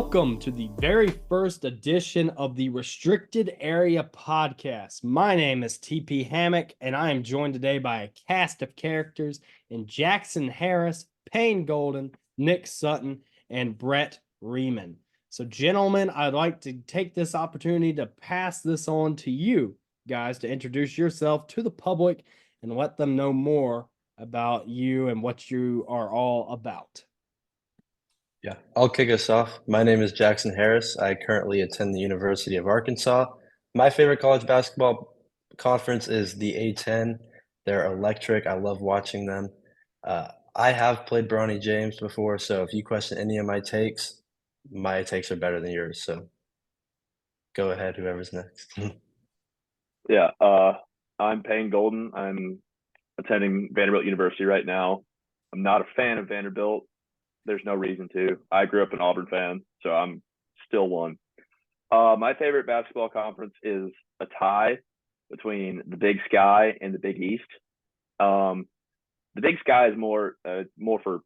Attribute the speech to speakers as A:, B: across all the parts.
A: Welcome to the very first edition of the Restricted Area Podcast. My name is TP Hammock, and I am joined today by a cast of characters in Jackson Harris, Payne Golden, Nick Sutton, and Brett Riemann. So, gentlemen, I'd like to take this opportunity to pass this on to you guys to introduce yourself to the public and let them know more about you and what you are all about.
B: Yeah, I'll kick us off. My name is Jackson Harris. I currently attend the University of Arkansas. My favorite college basketball conference is the A10. They're electric. I love watching them. I have played Bronny James before, so if you question any of my takes are better than yours. So go ahead, whoever's next.
C: Yeah, I'm Payne Golden. I'm attending Vanderbilt University right now. I'm not a fan of Vanderbilt. There's no reason to. I grew up an Auburn fan, so I'm still one. My favorite basketball conference is a tie between the Big Sky and the Big East. The Big Sky is more for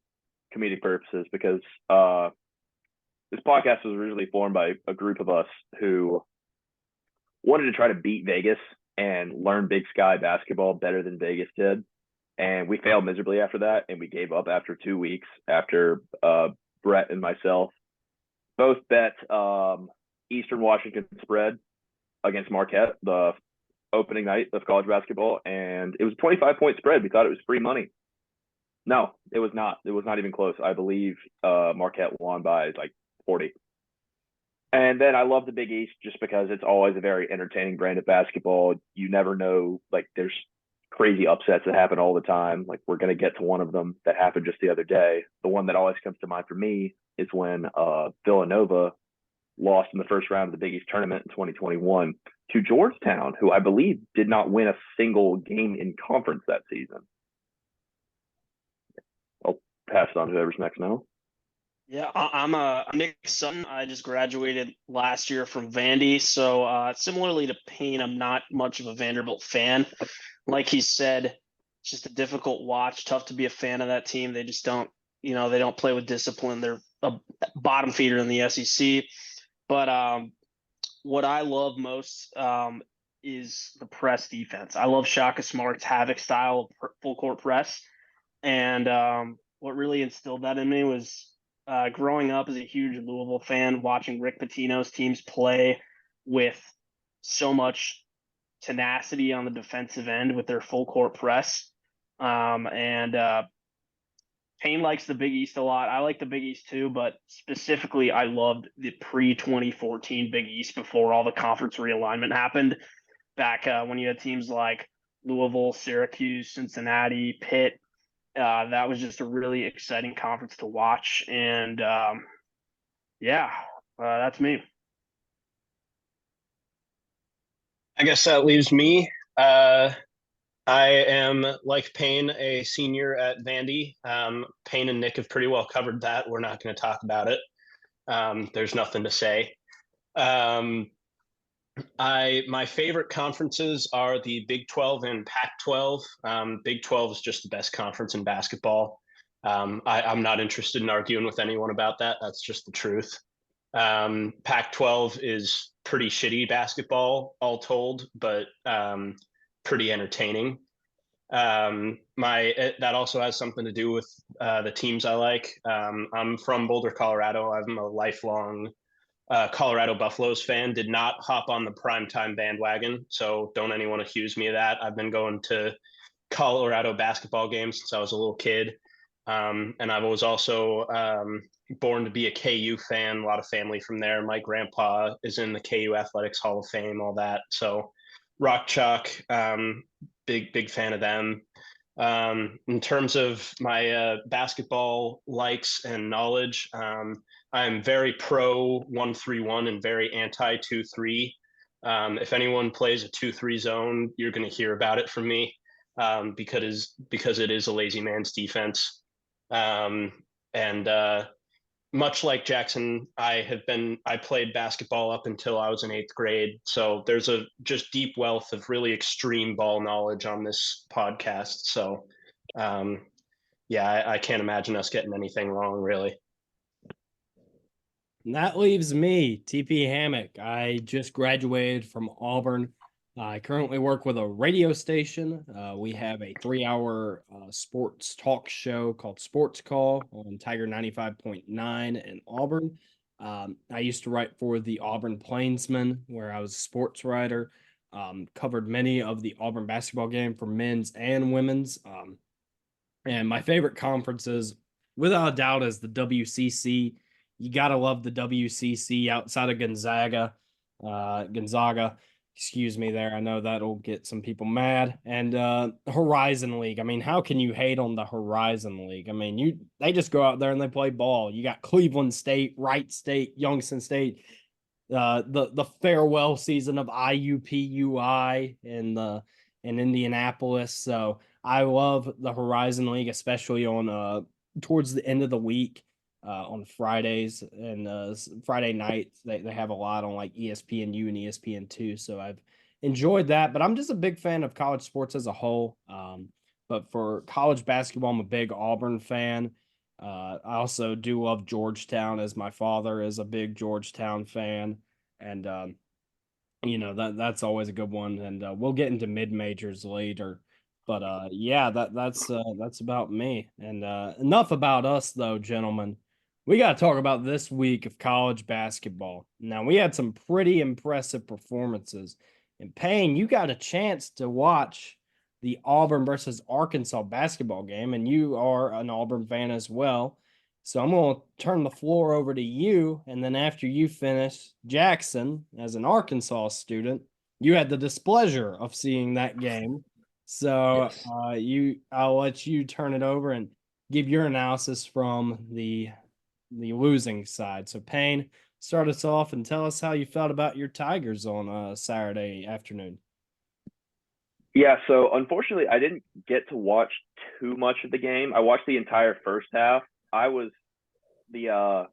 C: comedic purposes because this podcast was originally formed by a group of us who wanted to try to beat Vegas and learn Big Sky basketball better than Vegas did. And we failed miserably after that, and we gave up after 2 weeks after Brett and myself both bet Eastern Washington spread against Marquette the opening night of college basketball, and it was a 25-point spread. We thought it was free money. No, it was not. It was not even close. I believe Marquette won by like 40. And then I love the Big East just because it's always a very entertaining brand of basketball. You never know, like there's crazy upsets that happen all the time. Like we're going to get to one of them that happened just the other day. The one that always comes to mind for me is when Villanova lost in the first round of the Big East tournament in 2021 to Georgetown, who I believe did not win a single game in conference that season. I'll pass it on to whoever's next now.
D: Yeah, I'm Nick Sutton. I just graduated last year from Vandy. So similarly to Payne, I'm not much of a Vanderbilt fan. Like he said, it's just a difficult watch. Tough to be a fan of that team. They just don't, they don't play with discipline. They're a bottom feeder in the SEC. But what I love most is the press defense. I love Shaka Smart's havoc style of full court press. And what really instilled that in me was growing up as a huge Louisville fan, watching Rick Pitino's teams play with so much tenacity on the defensive end with their full court press. And Payne likes the Big East a lot. I like the Big East too, but specifically I loved the pre-2014 Big East before all the conference realignment happened back when you had teams like Louisville, Syracuse, Cincinnati, Pitt. That was just a really exciting conference to watch. And that's me.
E: I guess that leaves me. I am, like Payne, a senior at Vandy. Payne and Nick have pretty well covered that. We're not going to talk about it. There's nothing to say. My favorite conferences are the Big 12 and Pac-12. Big 12 is just the best conference in basketball. I'm not interested in arguing with anyone about that. That's just the truth. Pac-12 is pretty shitty basketball, all told, but pretty entertaining. That also has something to do with the teams I like. I'm from Boulder, Colorado. I'm a lifelong Colorado Buffaloes fan. Did not hop on the primetime bandwagon, so don't anyone accuse me of that. I've been going to Colorado basketball games since I was a little kid. And I was also born to be a KU fan, a lot of family from there. My grandpa is in the KU Athletics Hall of Fame, all that. So Rock Chalk, big fan of them. In terms of my basketball likes and knowledge, I'm very pro 1-3-1 and very anti 2-3. If anyone plays a 2-3 zone, you're going to hear about it from me because it is a lazy man's defense. Much like Jackson, I played basketball up until I was in 8th grade. So there's a just deep wealth of really extreme ball knowledge on this podcast. So I can't imagine us getting anything wrong, really.
A: And that leaves me, TP Hammock. I just graduated from Auburn. I currently work with a radio station. We have a 3-hour sports talk show called Sports Call on Tiger 95.9 in Auburn. I used to write for the Auburn Plainsman, where I was a sports writer. Covered many of the Auburn basketball game for men's and women's. And my favorite conferences, without a doubt, is the WCC. You gotta love the WCC outside of Gonzaga. Excuse me, there. I know that'll get some people mad. And Horizon League. I mean, how can you hate on the Horizon League? I mean, they just go out there and they play ball. You got Cleveland State, Wright State, Youngstown State, the farewell season of IUPUI in Indianapolis. So I love the Horizon League, especially on towards the end of the week on Fridays and Friday nights. They have a lot on like ESPNU and ESPN2. So I've enjoyed that. But I'm just a big fan of college sports as a whole. But for college basketball, I'm a big Auburn fan. I also do love Georgetown, as my father is a big Georgetown fan. And that's always a good one. And we'll get into mid majors later. But yeah, that's about me. And enough about us, though, gentlemen. We got to talk about this week of college basketball. Now, we had some pretty impressive performances. And Payne, you got a chance to watch the Auburn versus Arkansas basketball game, and you are an Auburn fan as well. So I'm going to turn the floor over to you, and then after you finish, Jackson, as an Arkansas student, you had the displeasure of seeing that game. So
B: Yes.
A: I'll let you turn it over and give your analysis from the losing side. So Payne, start us off and tell us how you felt about your Tigers on Saturday afternoon.
C: Yeah, so unfortunately, I didn't get to watch too much of the game. I watched the entire first half. I was the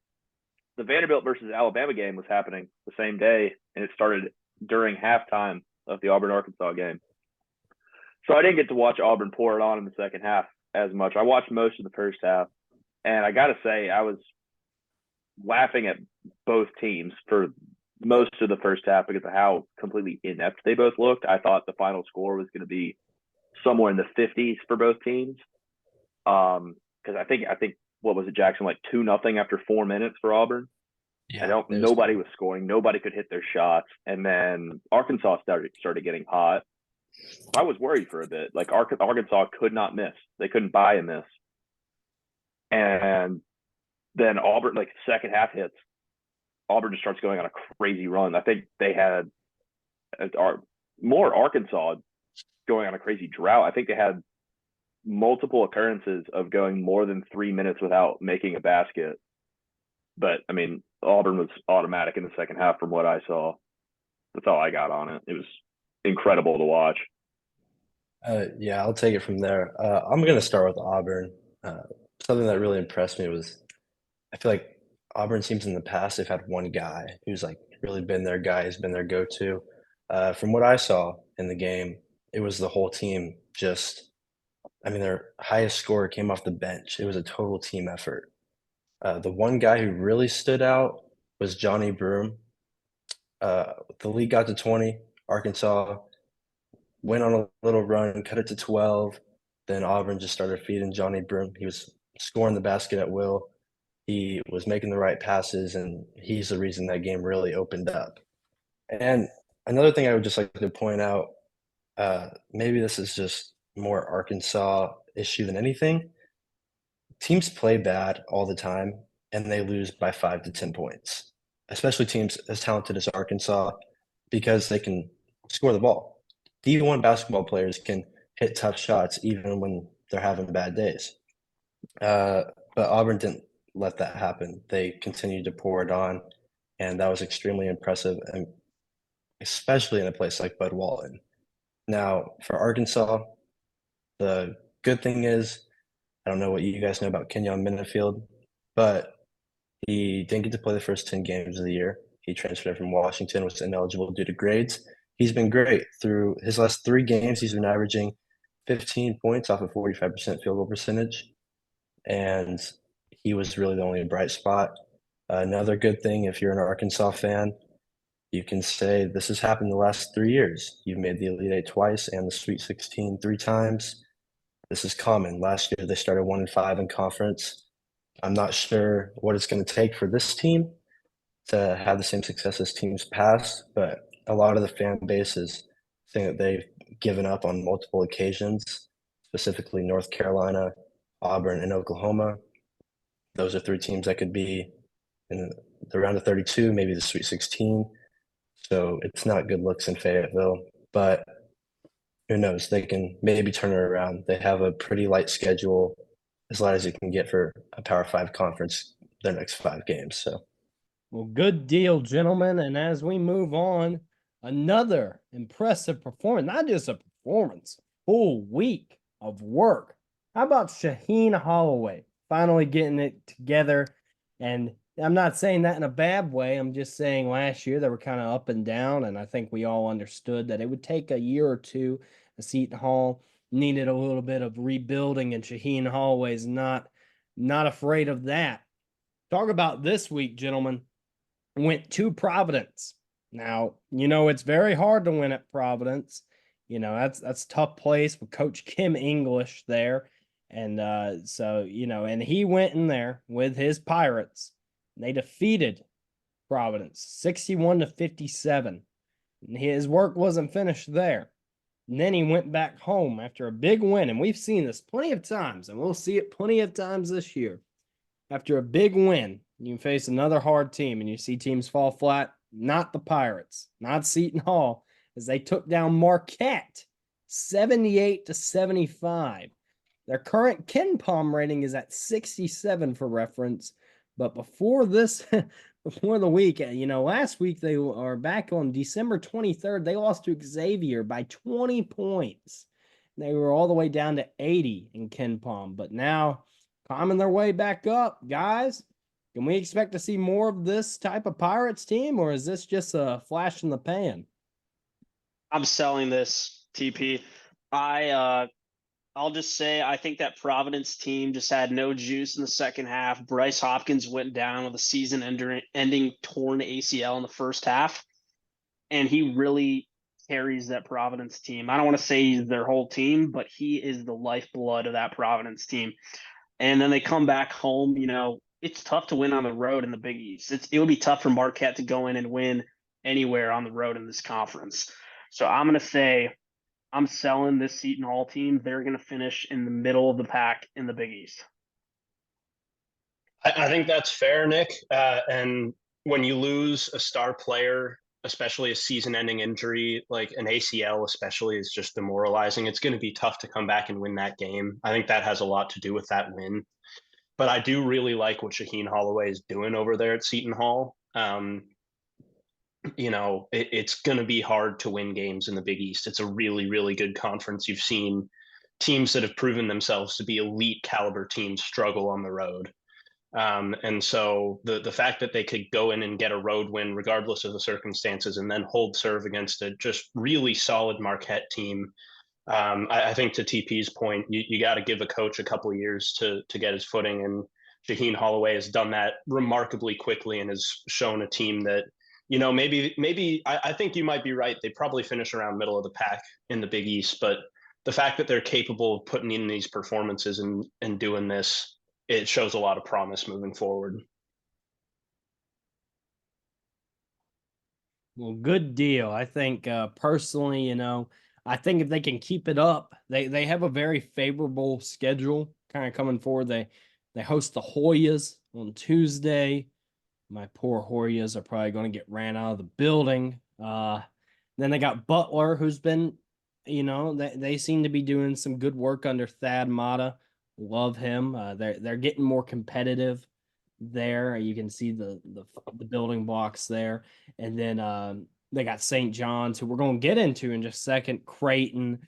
C: Vanderbilt versus Alabama game was happening the same day, and it started during halftime of the Auburn Arkansas game. So I didn't get to watch Auburn pour it on in the second half as much. I watched most of the first half, and I got to say, I was laughing at both teams for most of the first half because of how completely inept they both looked. I thought the final score was going to be somewhere in the 50s for both teams. Because I think what was it, Jackson, like 2-0 after 4 minutes for Auburn.
B: Yeah,
C: Nobody was scoring, nobody could hit their shots, and then Arkansas started getting hot. I was worried for a bit. Like Arkansas could not miss; they couldn't buy a miss. And then Auburn, like second half hits, Auburn just starts going on a crazy run. I think they had more Arkansas going on a crazy drought. I think they had multiple occurrences of going more than 3 minutes without making a basket. But I mean, Auburn was automatic in the second half from what I saw. That's all I got on it. It was incredible to watch.
B: Yeah, I'll take it from there. I'm going to start with Auburn. Something that really impressed me was I feel like Auburn teams in the past, they've had one guy who's like really been their guy, has been their go-to. From what I saw in the game, it was the whole team their highest scorer came off the bench. It was a total team effort. The one guy who really stood out was Johnny Broom. The league got to 20. Arkansas went on a little run, cut it to 12. Then Auburn just started feeding Johnny Broom. He was scoring the basket at will. He was making the right passes, and he's the reason that game really opened up. And another thing I would just like to point out, maybe this is just more Arkansas issue than anything. Teams play bad all the time, and they lose by 5 to 10 points, especially teams as talented as Arkansas, because they can score the ball. D1 basketball players can hit tough shots even when they're having bad days. But Auburn didn't let that happen. They continued to pour it on, and that was extremely impressive, and especially in a place like Bud Walton. Now, for Arkansas, the good thing is, I don't know what you guys know about Kenyon Minifield, but he didn't get to play the first 10 games of the year. He transferred from Washington, was ineligible due to grades. He's been great. Through his last 3 games, he's been averaging 15 points off a 45% field goal percentage, and he was really the only bright spot. Another good thing, if you're an Arkansas fan, you can say this has happened the last 3 years. You've made the Elite Eight twice and the Sweet 16 3 times. This is common. Last year, they started 1-5 in conference. I'm not sure what it's going to take for this team to have the same success as teams past, but a lot of the fan base is saying that they've given up on multiple occasions, specifically North Carolina, Auburn, and Oklahoma. Those are 3 teams that could be in the round of 32, maybe the Sweet 16. So it's not good looks in Fayetteville, but who knows? They can maybe turn it around. They have a pretty light schedule, as light as you can get for a Power 5 conference their next 5 games. So,
A: Well, good deal, gentlemen. And as we move on, another impressive performance, not just a performance, full week of work. How about Shaheen Holloway finally getting it together? And I'm not saying that in a bad way. I'm just saying last year they were kind of up and down, and I think we all understood that it would take a year or two. Seton Hall needed a little bit of rebuilding, and Shaheen Holloway's not afraid of that. Talk about this week, gentlemen. Went to Providence. Now, it's very hard to win at Providence. That's a tough place with Coach Kim English there. And so, and he went in there with his Pirates. And they defeated Providence 61-57. And his work wasn't finished there. And then he went back home after a big win. And we've seen this plenty of times, and we'll see it plenty of times this year. After a big win, you face another hard team, and you see teams fall flat. Not the Pirates, not Seton Hall, as they took down Marquette 78-75. Their current KenPom rating is at 67 for reference. But before this, before the week, last week they are back on December 23rd. They lost to Xavier by 20 points. They were all the way down to 80 in KenPom. But now, climbing their way back up, guys. Can we expect to see more of this type of Pirates team, or is this just a flash in the pan?
D: I'm selling this, TP. I'll just say I think that Providence team just had no juice in the second half. Bryce Hopkins went down with a season-ending torn ACL in the first half, and he really carries that Providence team. I don't want to say he's their whole team, but he is the lifeblood of that Providence team. And then they come back home. It's tough to win on the road in the Big East. It would be tough for Marquette to go in and win anywhere on the road in this conference. So I'm going to say I'm selling this Seton Hall team. They're going to finish in the middle of the pack in the Big East.
E: I think that's fair, Nick. And when you lose a star player, especially a season-ending injury, like an ACL especially, is just demoralizing. It's going to be tough to come back and win that game. I think that has a lot to do with that win. But I do really like what Shaheen Holloway is doing over there at Seton Hall. It's going to be hard to win games in the Big East. It's a really, really good conference. You've seen teams that have proven themselves to be elite caliber teams struggle on the road. And so the fact that they could go in and get a road win regardless of the circumstances and then hold serve against a just really solid Marquette team, I think to TP's point, you got to give a coach a couple of years to get his footing, and Shaheen Holloway has done that remarkably quickly and has shown a team that, maybe I think you might be right. They probably finish around middle of the pack in the Big East, but the fact that they're capable of putting in these performances and doing this, it shows a lot of promise moving forward.
A: Well, good deal. I think personally, I think if they can keep it up, they have a very favorable schedule kind of coming forward. They host the Hoyas on Tuesday. My poor Hoyas are probably going to get ran out of the building. Then they got Butler, who's been, they seem to be doing some good work under Thad Matta. Love him. They're getting more competitive there. You can see the building blocks there. And then they got St. John's, who we're going to get into in just a second, Creighton,